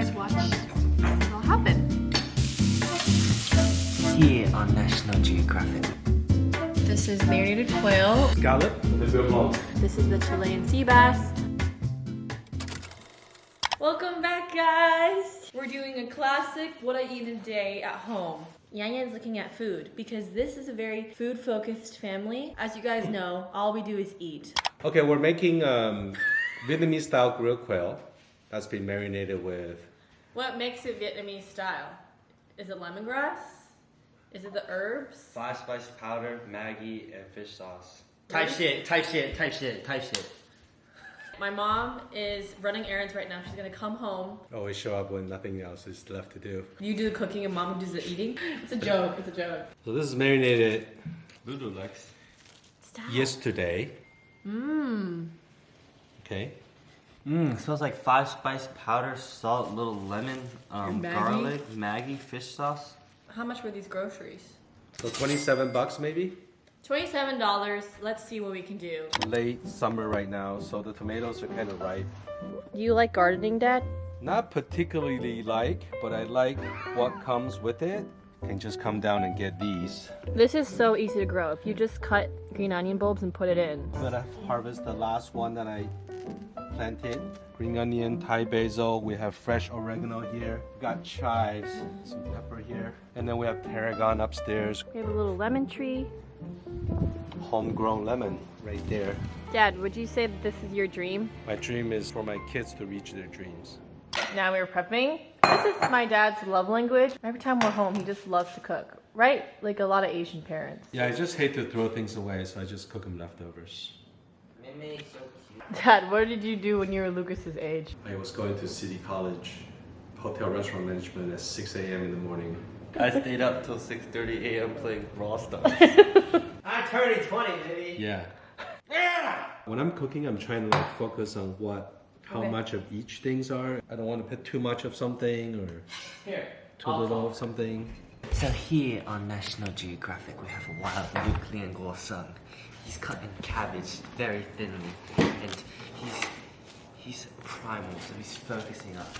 guys watch what'll happen. Here on National Geographic. This is marinated quail. Scallop with a bit of blanc. This is the Chilean sea bass. Welcome back, guys. We're doing a classic what I eat in a day at home. Yanya is looking at food because this is a very food-focused family. As you guys know, all we do is eat. Okay, we're making Vietnamese style grilled quail that's been marinated with. What makes it Vietnamese style? Is it lemongrass? Is it the herbs? 5 spice powder, Maggi, and fish sauce. Really? Type shit. My mom is running errands right now. She's gonna come home. Always show up when nothing else is left to do. You do the cooking and mom does the eating. It's a joke. It's a joke. So this is marinated Noodle legs. Stop. yesterday. Okay. Smells like 5 spice powder, salt, little lemon, And Maggi? garlic, Maggi, fish sauce. How much were these groceries? So $27 maybe? $27. Let's see what we can do. Late summer right now, so the tomatoes are kind of ripe. Do you like gardening, Dad? Not particularly like, but I like what comes with it. Can just come down and get these. This is so easy to grow. If you just cut green onion bulbs and put it in. I'm gonna harvest the last one that I planted. Green onion, Thai basil. We have fresh oregano here. We got chives, some pepper here. And then we have tarragon upstairs. We have a little lemon tree. Homegrown lemon right there. Dad, would you say that this is your dream? My dream is for my kids to reach their dreams. Now we're prepping. This is my dad's love language. Every time we're home, he just loves to cook. Right? Like a lot of Asian parents. Yeah, I just hate to throw things away, so I just cook them leftovers. Mimi, so cute. Dad, what did you do when you were Lucas's age? I was going to City College, hotel restaurant management at 6 a.m. in the morning. I stayed up till 6:30 a.m. playing Brawl Stars. I'm turning 20, baby. Yeah. When I'm cooking, I'm trying to like focus on how much of each things are. I don't want to put too much of something or too little of something. So here on National Geographic, we have a wild nuclear Gorson. He's cutting cabbage very thinly, and he's primal, so he's focusing up.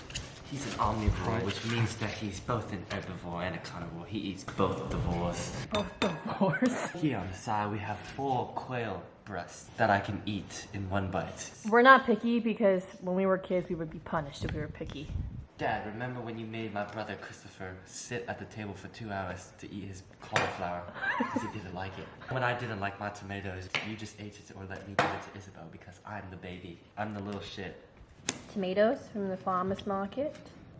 He's an omnivore, which means that he's both an herbivore and a carnivore. He eats both divores. Both divorce. Here on the side, we have 4 quail breasts that I can eat in one bite. We're not picky because when we were kids, we would be punished if we were picky. Dad, remember when you made my brother Christopher sit at the table for 2 hours to eat his cauliflower because he didn't like it? When I didn't like my tomatoes, you just ate it or let me give it to Isabel because I'm the baby. I'm the little shit. Tomatoes from the farmer's market.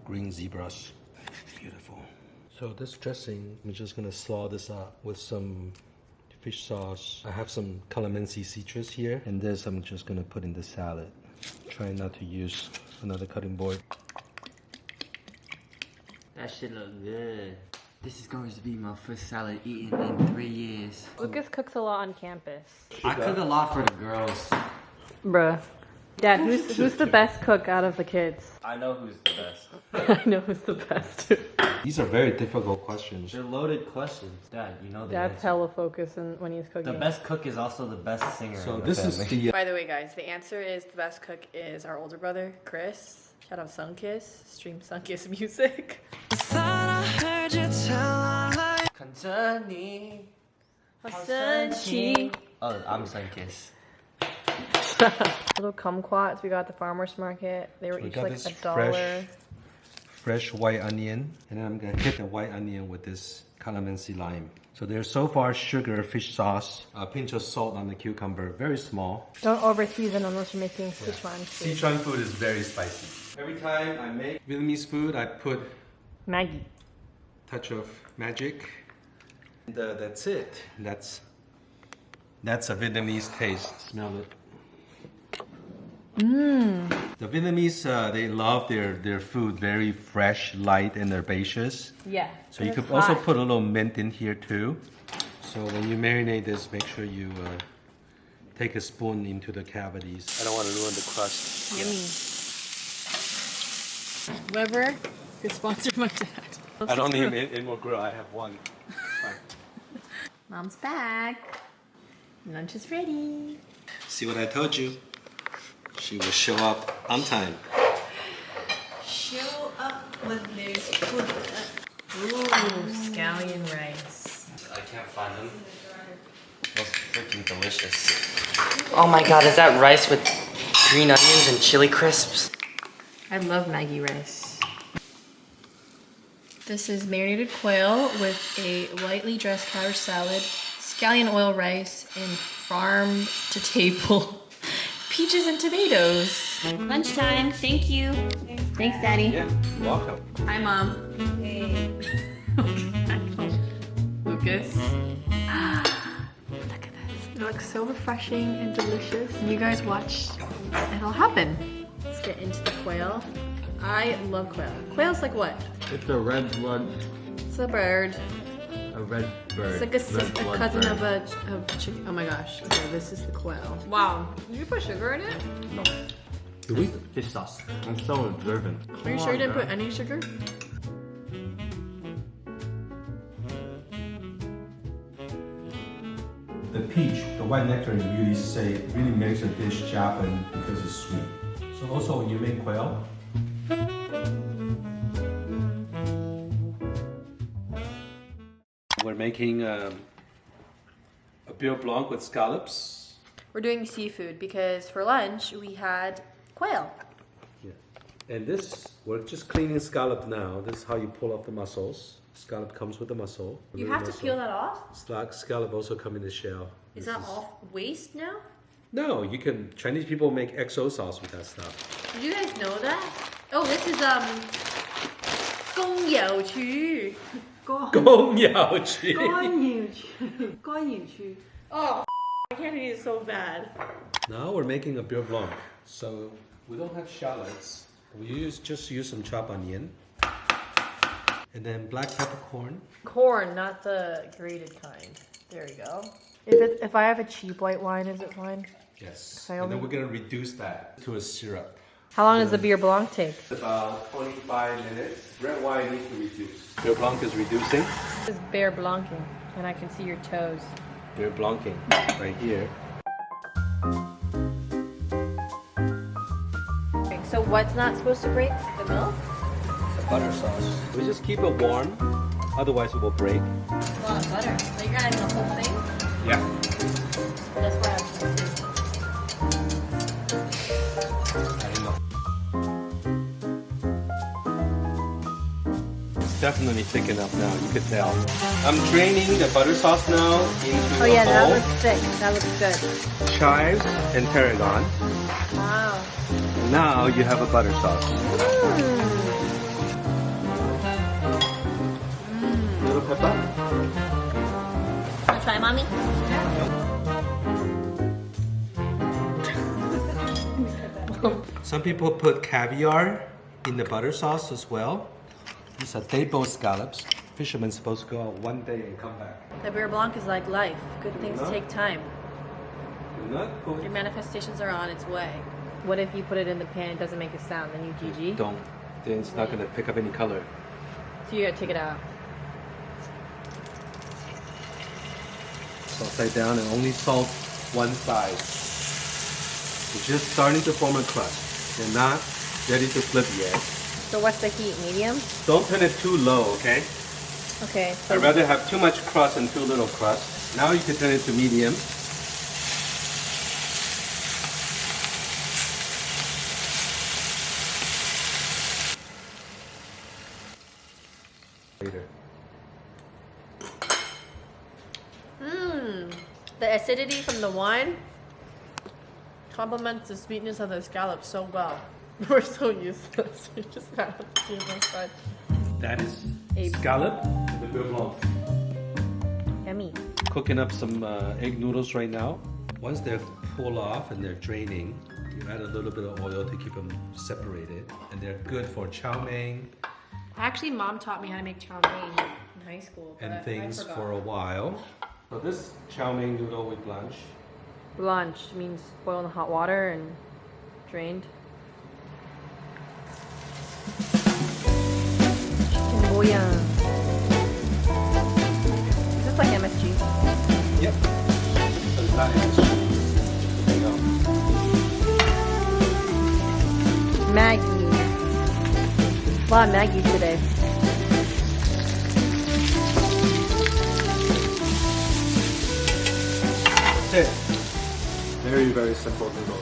Green zebras. Beautiful. So this dressing, I'm just gonna slaw this up with some fish sauce. I have some calamansi citrus here, and this I'm just gonna put in the salad. Try not to use another cutting board. That shit look good. This is going to be my first salad eaten in 3 years. Lucas cooks a lot on campus. I cook a lot for the girls. Bruh. Dad, who's the best cook out of the kids? I know who's the best. I know who's the best. These are very difficult questions. They're loaded questions. Dad, you know the Dad's answer. hella focused when he's cooking. The best cook is also the best singer So in the this family. is the By the way, guys, the answer is the best cook is our older brother, Chris. Shout out Sunkiss. Stream Sunkiss music. Concerning. Sunchi. Oh, I'm Sunkiss. Little kumquats we got at the farmer's market. They were we each got like this $1. fresh white onion, and then I'm gonna hit the white onion with this calamansi lime. So there's so far sugar, fish sauce, a pinch of salt on the cucumber, very small. Don't over season unless you're making Sichuan food. Sichuan food is very spicy. Every time I make Vietnamese food, I put Maggi. touch of magic. And that's it. That's a Vietnamese taste. Smell it. The Vietnamese, they love their food very fresh, light, and herbaceous. Yeah. So you could also put a little mint in here too. So when you marinate this, make sure you take a spoon into the cavities. I don't want to ruin the crust. Yummy. Weber is sponsored my dad. I don't need any more grill. I have one. Fine. Mom's back. Lunch is ready. See what I told you? She will show up on time. Show up with this food. Ooh, scallion rice. I can't find them. Those freaking delicious. Oh my god, is that rice with green onions and chili crisps? I love Maggi rice. This is marinated quail with a lightly dressed cabbage salad, scallion oil rice, and farm to table peaches and tomatoes. Lunchtime, thank you. Thanks, Daddy. Yeah, welcome. Hi, Mom. Hey. Lucas. Look at this. It looks so refreshing and delicious. You guys watch. It'll happen. Let's get into the quail. I love quail. Quail's like what? It's a red blood. It's a bird. A red bird. It's like a cousin of a chicken. Oh my gosh. Okay, this is the quail. Wow. Did you put sugar in it? No. Do we? Fish sauce. I'm so observant. Are you sure you didn't put any sugar? The peach, the white nectar, really makes a dish Japan because it's sweet. So also when you make quail, we're making a beurre blanc with scallops. We're doing seafood because for lunch we had quail. Yeah. And this, we're just cleaning scallop now. This is how you pull off the mussels. Scallop comes with the mussel. You have to peel that off? Scallop also come in the shell. Is that all waste now? No, you can. Chinese people make XO sauce with that stuff. Did you guys know that? Oh, this is 公有区. 公有区. Oh, I can't eat it so bad. Now we're making a beurre blanc. So we don't have shallots. We just use some chopped onion. And then black peppercorn. Corn, not the grated kind. There you go. If I have a cheap white wine, is it fine? Yes. I And then only- we're going to reduce that to a syrup. How long does the beer blanc take? About 25 minutes. Red wine needs to reduce. Beurre blanc is reducing. This is bear blanking, and I can see your toes. Beurre blanking right here. Okay, so what's not supposed to break? The milk? The butter sauce. We just keep it warm, otherwise it will break. A lot of butter. So you're adding the whole thing? Yeah. That's why I'm supposed to. It's definitely thick enough now, you could tell. I'm draining the butter sauce now into Oh yeah, a that bowl. looks thick. That looks good. Chives and tarragon. Wow. Now you have a butter sauce. Little pepper. Wanna try, Mommy? Some people put caviar in the butter sauce as well. These are day-boat scallops. Fishermen supposed to go out one day and come back. The beer blanc is like life. Good things No. take time. You're not Your going manifestations are on its way. What if you put it in the pan, it doesn't make a sound, then you GG? Don't. Then it's not going to pick up any color. So you gotta take it out. So upside down and only salt one side. It's just starting to form a crust. They're not ready to flip yet. So what's the heat? Medium? Don't turn it too low, okay? Okay. So I'd rather have too much crust and too little crust. Now you can turn it to medium. Later. the acidity from the wine complements the sweetness of the scallops so well. We're so useless. We just have to see this side. That is A- scallop and the beurre blanc. Yummy. Cooking up some egg noodles right now. Once they're pulled off and they're draining, you add a little bit of oil to keep them separated. And they're good for chow mein Actually, Mom taught me how to make chow mein in high school. but I and things forgot. for a while. So this chow mein noodle with blanch. Blanched means boiled in hot water and drained. Chicken bouillon. Is this like MSG? Yep. So it's not MSG. There you go. Maggie. A lot of Maggie today. That's it. Very, very simple noodle.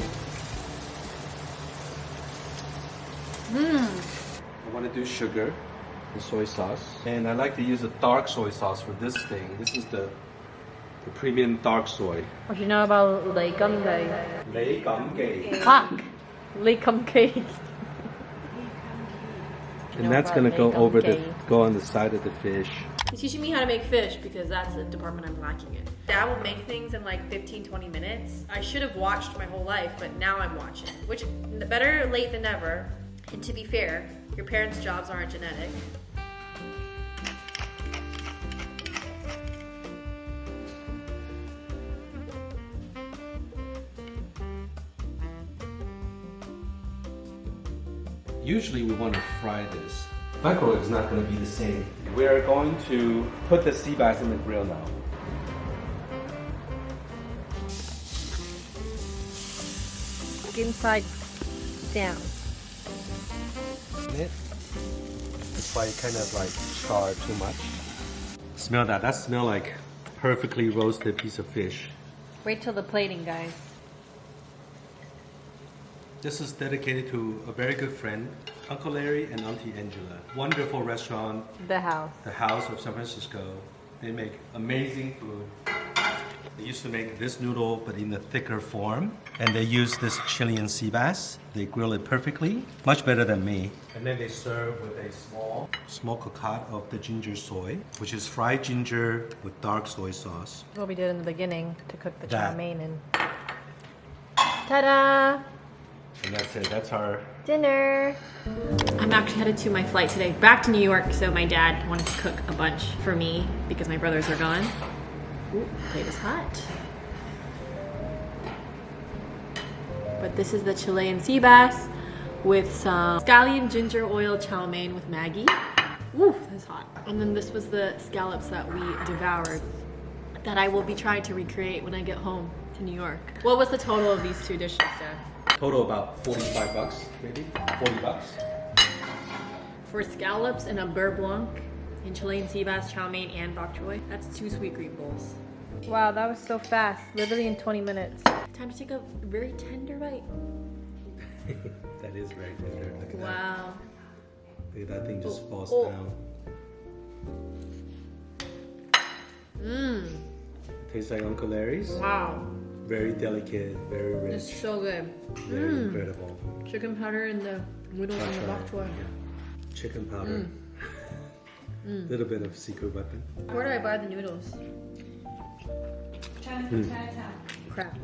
I want to do sugar and soy sauce. And I like to use a dark soy sauce for this thing. This is the premium dark soy. What you know about Lei Gum Gai? Lei Gum Gai. Fuck! Lei Gum Gai. And that's gonna go over go on the side of the fish. He's teaching me how to make fish because that's a department I'm lacking in. Dad will make things in like 15-20 minutes. I should have watched my whole life, but now I'm watching. Which, better late than never. And to be fair, your parents' jobs aren't genetic. Usually we want to fry this. Microwave is not going to be the same. We're going to put the sea bass in the grill now. Skin side down. That's why it kind of like charred too much. Smell that. That smells like perfectly roasted piece of fish. Wait till the plating, guys. This is dedicated to a very good friend, Uncle Larry and Auntie Angela. Wonderful restaurant, The house. the House of San Francisco. They make amazing food. They used to make this noodle, but in a thicker form. And they use this Chilean sea bass. They grill it perfectly, much better than me. And then they serve with a small cocotte of the ginger soy, which is fried ginger with dark soy sauce. What we did in the beginning to cook the chow That. mein and... Ta-da! And that's it. That's our Dinner! I'm actually headed to my flight today back to New York, so my dad wanted to cook a bunch for me because my brothers are gone. Ooh, plate is hot. But this is the Chilean sea bass with some scallion ginger oil chow mein with Maggie. Ooh, that's hot. And then this was the scallops that we devoured that I will be trying to recreate when I get home to New York. What was the total of these two dishes, Dad? total about 45 bucks, maybe 40 bucks. For scallops and a beurre blanc and Chilean sea bass, chow mein, and bok choy. That's 2 sweet green bowls. Wow, that was so fast. Literally in 20 minutes. Time to take a very tender bite. That is very tender. Look at Wow. that. Look at that thing just falls down. Mmm. Tastes like Uncle Larry's. Wow. Very delicate, very rich. It's so good. Very incredible. Chicken powder and the noodles and the bok choy. Yeah. Chicken powder. Little bit of secret weapon. Where do I buy the noodles? Chinatown. Crap.